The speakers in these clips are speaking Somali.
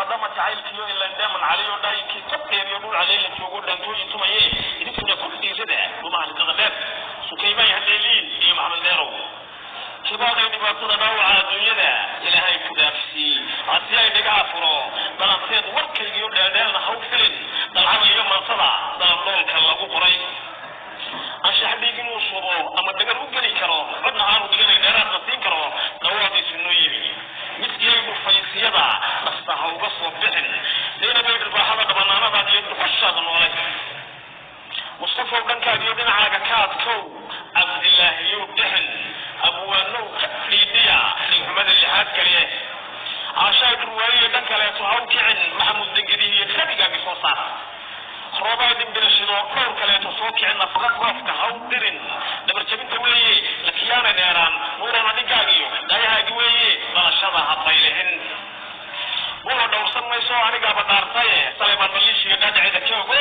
ودما تعيلكيو إلا دائما عليه دايكي كبير يقول عليه لتوجد أنتو يتوميه يدكم يكون دي زده وما هالقضبات سكيما يهدلين يوم عمل ديرو كبار يبغى تداوع الدنيا إلى هاي كدافسي أسيا يدقى فرو بلانسيد وكل يوم دالنا خوفين العمل يوم صدع دالون كالله قري أشحبي جنو صبو أما دقر وجري كرو بدنا عارو دقر دارات نسين كرو دوادي سنويبي مسكين فيسيدا نصها وقصوا بحن لين بيد البحر دبنا بعد يدخش هذا الولد مصطفى وكان كاديودين على كات كو عبد الله يودحن أبو النو ليديا محمد الجهاد كليه عشان الرواية دنك لا تهوك عن محمود دقري يتخبي قام يصوصا خرابا دين بلشنو نور كلا تصوك عن نفقات وفك هاو درن دبرتبين توي لكيانا نيران نورنا نقاقيو دايها قوي بلشنا هطيلهن وهو دوسن ميسو عنقا بدارتاي سليمان مليشي يقاد عيدا كيوغو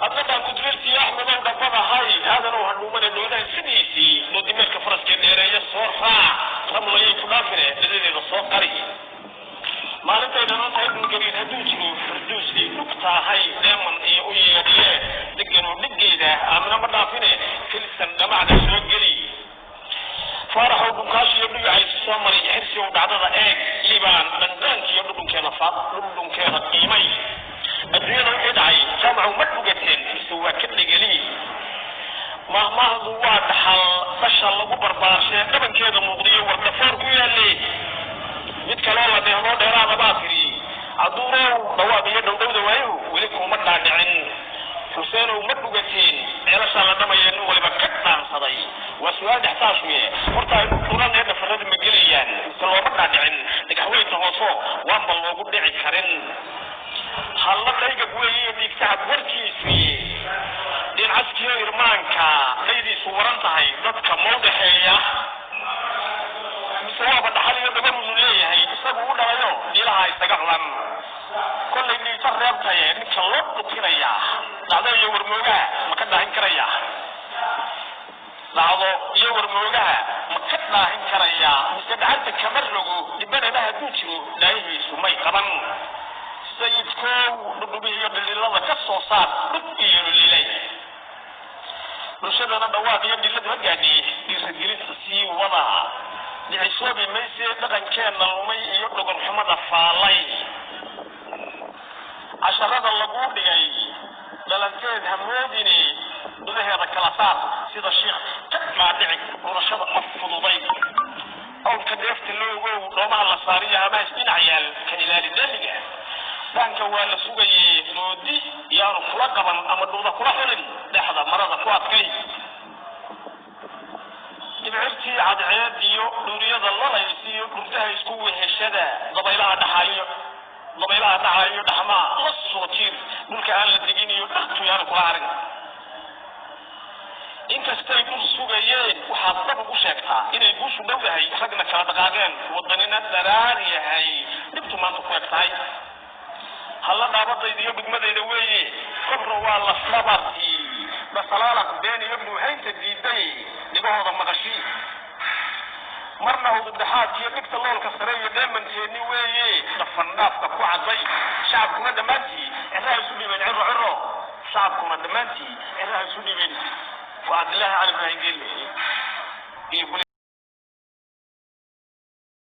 أبدا كدريرتي يا أحمد ودفضة هاي هذا نوع النومان النوان سنيسي نو دميرك فرس كنيري يصور فاع رملا يكنافره لذي الصور قري maalinta inaan tahay gariin haduu jiro farduusi nugta hay deeman iyo u yeediyay degano dhigeeda amna ma dhaafine filsan dhamacda soo gali faraxo bukaas iyo dhigay soo maray xirsi oo dhacdada eeg liibaan dandaanki iyo dhulkeena faad dhulkeena qiimay adduunyada waxay dhacay jamcu madbugateen soo ka dhigeli mahmaahdu waa dhaxal fashal lagu barbaarshay dhabankeeda muuqdiyo warda foor ku yaalay mid kale la deeho dheeraad baa tiri aduuro dawaad iyo dhowdowda waayo wali kuma dhaadhicin Hussein oo madbugateen ceelasha la dhamayeen waliba ka dhaansaday waa su'aal dhaxtaas weeye horta ay quran ee farad ma geliyaan isla ma dhaadhicin dhagaxweynta hooso waan bal loogu dhici karin hal la dhayga weeye digtaad warkiisii din askiyo irmaanka aydiisu waran tahay dadka mowdaxeeya سواء بتحلي دبر مزوليه isagu u dhalayo ilaha isaga xulan kulli ni tarreebtay in kaloo duqinaya dhacdo iyo warmooga ma ka dhaahin karaya dhacdo iyo warmooga ma ka dhaahin karaya mise dhacda kamar lagu dibana haduu jiro daayihiisu may qaban sayidku dhubiyo dhililada ka soo saar dhubiyo lilay bulshadana dhawaaq iyo dhilada gaadhi dhiirigelinta sii wada لعشوبي ميسي دقن كان نلمي يقلق الحمد فالي عشرات اللقود لغاي للنكيد هموديني بذهي هذا الكلاسات سيد الشيخ تكما دعك ورشاد أفضل ضيق أو كديفت اللوغو روما اللصارية ما يسمين عيال كان إلالي ذلك دانك والا سوغي نودي يارو خلقبا أمدوضا كرحلن لحظة مرضا كوات كي دبعتي عاد عاديو دوريada la haysiyo gurtaha isku weheshada dabaylaha dhaxayo dhaxma la soo tiir dhulka aan la diginiyo dhaqtu yar ku aarin inkastay ku sugayeen waxa dad ugu sheegtaa inay guushu dhowdahay ragna kala dhaqaaqeen wadanina daraar yahay dibtu maanta ku egtahay hal dhaabadaydiyo bigmadayda weeye kobro waa la sabarti basalaala been iyo buuhaynta diiday nibahooda maqashi marna uu dhaxaad iyo dhigta loolka sare iyo deemanteeni weeye dhafandhaafka ku caday shacabkuna dhamaantii inay isu dhibeen ciro shacabkuna dhamaantii inay isu dhibeen waa Abdullah Ali Ibrahim